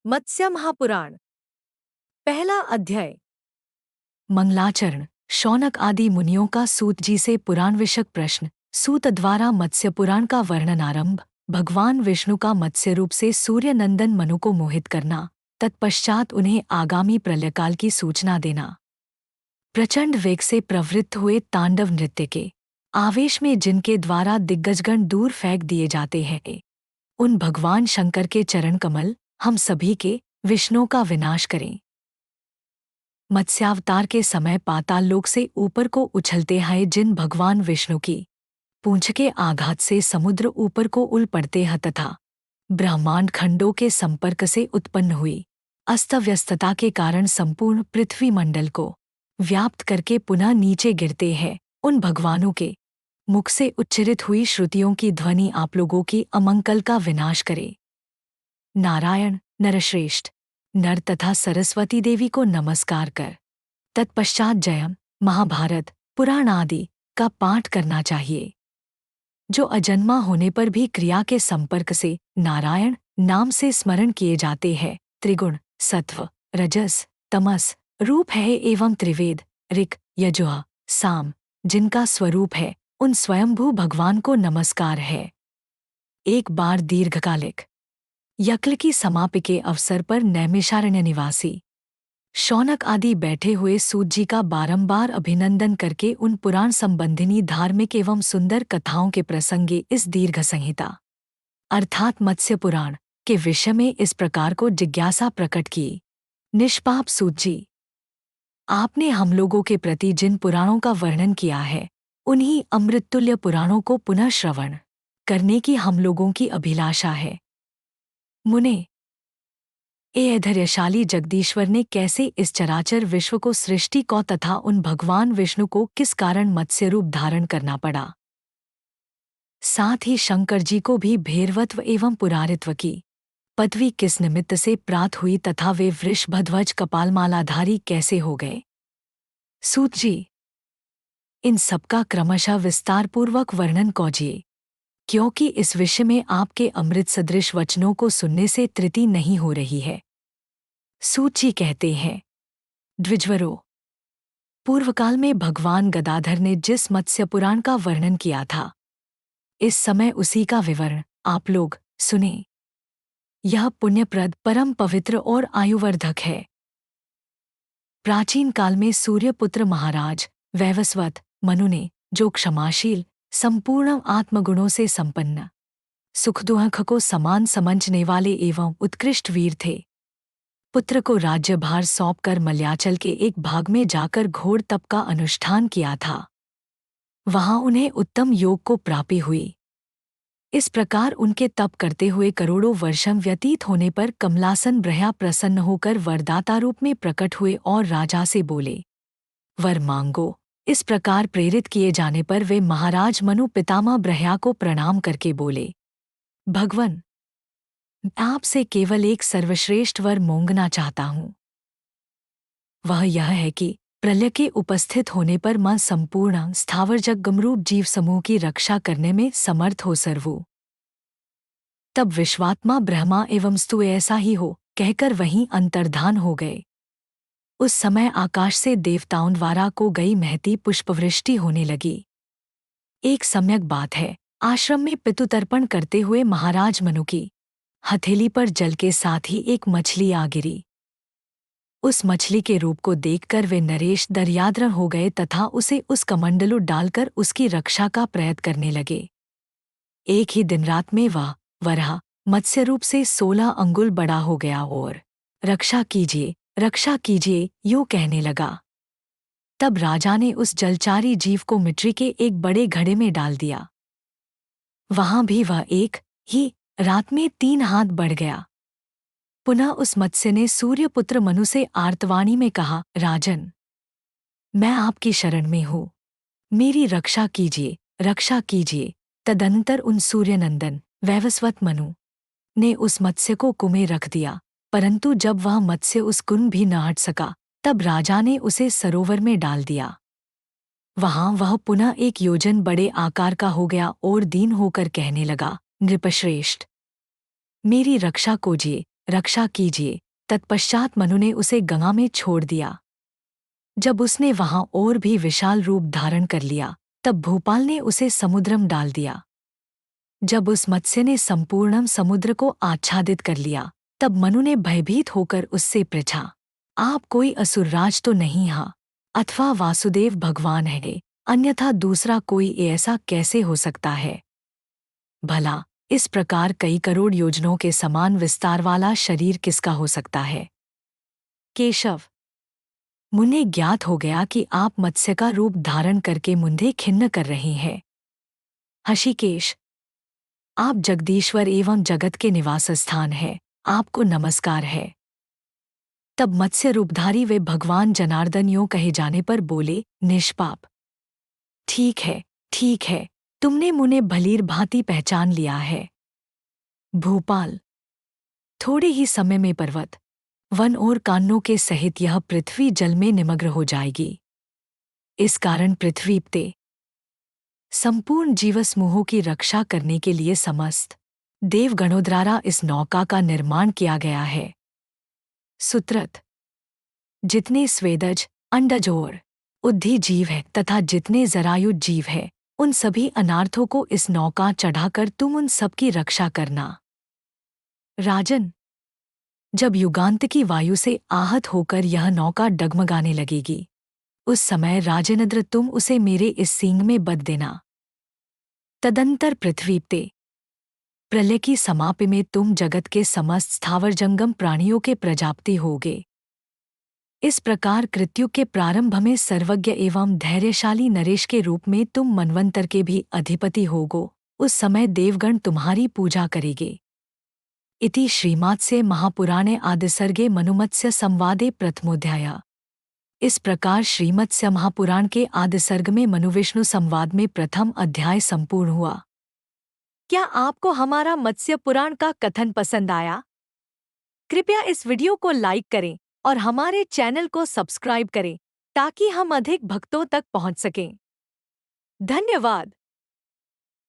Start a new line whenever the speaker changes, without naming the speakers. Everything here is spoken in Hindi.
मत्स्य महापुराण पहला अध्याय।
मंगलाचरण शौनक आदि मुनियों का सूत जी से पुराण विषयक प्रश्न। सूत द्वारा मत्स्य पुराण का वर्णन आरंभ। भगवान विष्णु का मत्स्य रूप से सूर्य नंदन मनु को मोहित करना, तत्पश्चात उन्हें आगामी प्रलयकाल की सूचना देना। प्रचंड वेग से प्रवृत्त हुए तांडव नृत्य के आवेश में जिनके द्वारा दिग्गजगण दूर फेंक दिए जाते हैं, उन भगवान शंकर के चरण कमल हम सभी के विष्णु का विनाश करें। मत्स्यावतार के समय पाताल लोक से ऊपर को उछलते हैं जिन भगवान विष्णु की पूंछ के आघात से समुद्र ऊपर को उल पड़ते हैं तथा ब्रह्मांड खंडों के संपर्क से उत्पन्न हुई अस्तव्यस्तता के कारण संपूर्ण पृथ्वी मंडल को व्याप्त करके पुनः नीचे गिरते हैं, उन भगवानों के मुख से उच्चरित हुई श्रुतियों की ध्वनि आप लोगों की अमंगल का विनाश करे। नारायण नरश्रेष्ठ नर तथा सरस्वती देवी को नमस्कार कर तत्पश्चात जयम महाभारत पुराण आदि का पाठ करना चाहिए। जो अजन्मा होने पर भी क्रिया के संपर्क से नारायण नाम से स्मरण किए जाते हैं, त्रिगुण सत्व रजस तमस रूप है एवं त्रिवेद ऋक यजुः साम जिनका स्वरूप है, उन स्वयंभू भगवान को नमस्कार है। एक बार दीर्घकालिक यज्ञ की समाप्ति के अवसर पर नैमिषारण्य निवासी शौनक आदि बैठे हुए सूत जी का बारंबार अभिनंदन करके उन पुराण संबंधिनी धार्मिक एवं सुंदर कथाओं के प्रसंगे इस दीर्घ संहिता अर्थात मत्स्य पुराण के विषय में इस प्रकार को जिज्ञासा प्रकट की। निष्पाप सूत जी, आपने हम लोगों के प्रति जिन पुराणों का वर्णन किया है, उन्हीं अमृततुल्य पुराणों को पुनः श्रवण करने की हम लोगों की अभिलाषा है। मुने, ए धैर्यशाली जगदीश्वर ने कैसे इस चराचर विश्व को सृष्टि को तथा उन भगवान विष्णु को किस कारण मत्स्य रूप धारण करना पड़ा, साथ ही शंकर जी को भी भैरवत्व एवं पुरारित्व की पदवी किस निमित्त से प्राप्त हुई तथा वे वृषभध्वज कपालमालाधारी कैसे हो गए। सूत जी, इन सबका क्रमशः विस्तारपूर्वक वर्णन कीजिए, क्योंकि इस विषय में आपके अमृत सदृश वचनों को सुनने से तृप्ति नहीं हो रही है। सूत जी कहते हैं, द्विजवरों, पूर्वकाल में भगवान गदाधर ने जिस मत्स्य पुराण का वर्णन किया था, इस समय उसी का विवरण आप लोग सुने। यह पुण्यप्रद परम पवित्र और आयुवर्धक है। प्राचीन काल में सूर्यपुत्र महाराज वैवस्वत मनु ने, जो क्षमाशील संपूर्ण आत्मगुणों से संपन्न सुख दुख को समान समझने वाले एवं उत्कृष्ट वीर थे, पुत्र को राज्यभार सौंपकर मलयाचल के एक भाग में जाकर घोर तप का अनुष्ठान किया था। वहां उन्हें उत्तम योग को प्राप्ति हुई। इस प्रकार उनके तप करते हुए करोड़ों वर्षम व्यतीत होने पर कमलासन ब्रह्मा प्रसन्न होकर वरदाता रूप में प्रकट हुए और राजा से बोले, वर मांगो। इस प्रकार प्रेरित किए जाने पर वे महाराज मनु पितामह ब्रह्मा को प्रणाम करके बोले, भगवन, आपसे केवल एक सर्वश्रेष्ठ वर मांगना चाहता हूँ। वह यह है कि प्रलय के उपस्थित होने पर मैं संपूर्ण स्थावर जगमरूप जीव समूह की रक्षा करने में समर्थ हो सर्वू। तब विश्वात्मा ब्रह्मा एवं स्तु ऐसा ही हो कहकर वहीं अंतर्धान हो गए। उस समय आकाश से देवताओं द्वारा को गई महती पुष्पवृष्टि होने लगी। एक सम्यक बात है, आश्रम में पितृतर्पण करते हुए महाराज मनु की हथेली पर जल के साथ ही एक मछली आ गिरी। उस मछली के रूप को देखकर वे नरेश दर्याद्र हो गए तथा उसे उस कमंडलू डालकर उसकी रक्षा का प्रयत्न करने लगे। एक ही दिन रात में वह वराह मत्स्य रूप से 16 अंगुल बड़ा हो गया और रक्षा कीजिए यूं कहने लगा। तब राजा ने उस जलचारी जीव को मिट्टी के एक बड़े घड़े में डाल दिया। वहां भी वह एक ही रात में 3 हाथ बढ़ गया। पुनः उस मत्स्य ने सूर्यपुत्र मनु से आर्तवाणी में कहा, राजन, मैं आपकी शरण में हूँ, मेरी रक्षा कीजिए। तदनंतर उन सूर्यनंदन वैवस्वत मनु ने उस मत्स्य को कुएं में रख दिया, परंतु जब वह मत्स्य उस कुएं भी न हट सका, तब राजा ने उसे सरोवर में डाल दिया। वहां वह पुनः 1 योजन बड़े आकार का हो गया और दीन होकर कहने लगा, नृपश्रेष्ठ, मेरी रक्षा रक्षा कीजिए। तत्पश्चात मनु ने उसे गंगा में छोड़ दिया। जब उसने वहां और भी विशाल रूप धारण कर लिया, तब भूपाल ने उसे समुद्र में डाल दिया। जब उस मत्स्य ने संपूर्ण समुद्र को आच्छादित कर लिया, तब मनु ने भयभीत होकर उससे पूछा, आप कोई असुरराज तो नहीं हा, अथवा वासुदेव भगवान है, अन्यथा दूसरा कोई ऐसा कैसे हो सकता है? भला इस प्रकार कई करोड़ योजनों के समान विस्तार वाला शरीर किसका हो सकता है? केशव, मुझे ज्ञात हो गया कि आप मत्स्य का रूप धारण करके मुझे खिन्न कर रहे हैं। हषिकेश, आप जगदीश्वर एवं जगत के निवास स्थान है, आपको नमस्कार है। तब मत्स्य रूपधारी वे भगवान जनार्दन यों कहे जाने पर बोले, निष्पाप, ठीक है, तुमने मुझे भलीर भांति पहचान लिया है। भूपाल, थोड़े ही समय में पर्वत, वन और कान्नों के सहित यह पृथ्वी जल में निमग्न हो जाएगी। इस कारण पृथ्वी पे संपूर्ण जीवसमूहों की रक्षा करने के लिए समस्त देवगणों द्वारा इस नौका का निर्माण किया गया है। सुत्रत, जितने स्वेदज, अंडज और उद्धी जीव है तथा जितने जरायुज जीव है, उन सभी अनार्थों को इस नौका चढ़ाकर तुम उन सब की रक्षा करना। राजन, जब युगांत की वायु से आहत होकर यह नौका डगमगाने लगेगी, उस समय राजेंद्र तुम उसे मेरे इस सींग में बद देना। तदंतर पृथ्वी पे प्रलय की समाप्ति में तुम जगत के समस्त स्थावर जंगम प्राणियों के प्रजापति होगे। इस प्रकार कृत्युग के प्रारंभ में सर्वज्ञ एवं धैर्यशाली नरेश के रूप में तुम मनवंतर के भी अधिपति होगो। उस समय देवगण तुम्हारी पूजा करेंगे। इति श्रीमत्स्य महापुराणे आदिसर्गे मनुमत्स्य संवादे प्रथमोध्याय। इस प्रकार श्रीमत्स्य महापुराण के आदिसर्ग में मनुविष्णु संवाद में प्रथम अध्याय संपूर्ण हुआ।
क्या आपको हमारा मत्स्य पुराण का कथन पसंद आया? कृपया इस वीडियो को लाइक करें और हमारे चैनल को सब्सक्राइब करें ताकि हम अधिक भक्तों तक पहुंच सकें। धन्यवाद।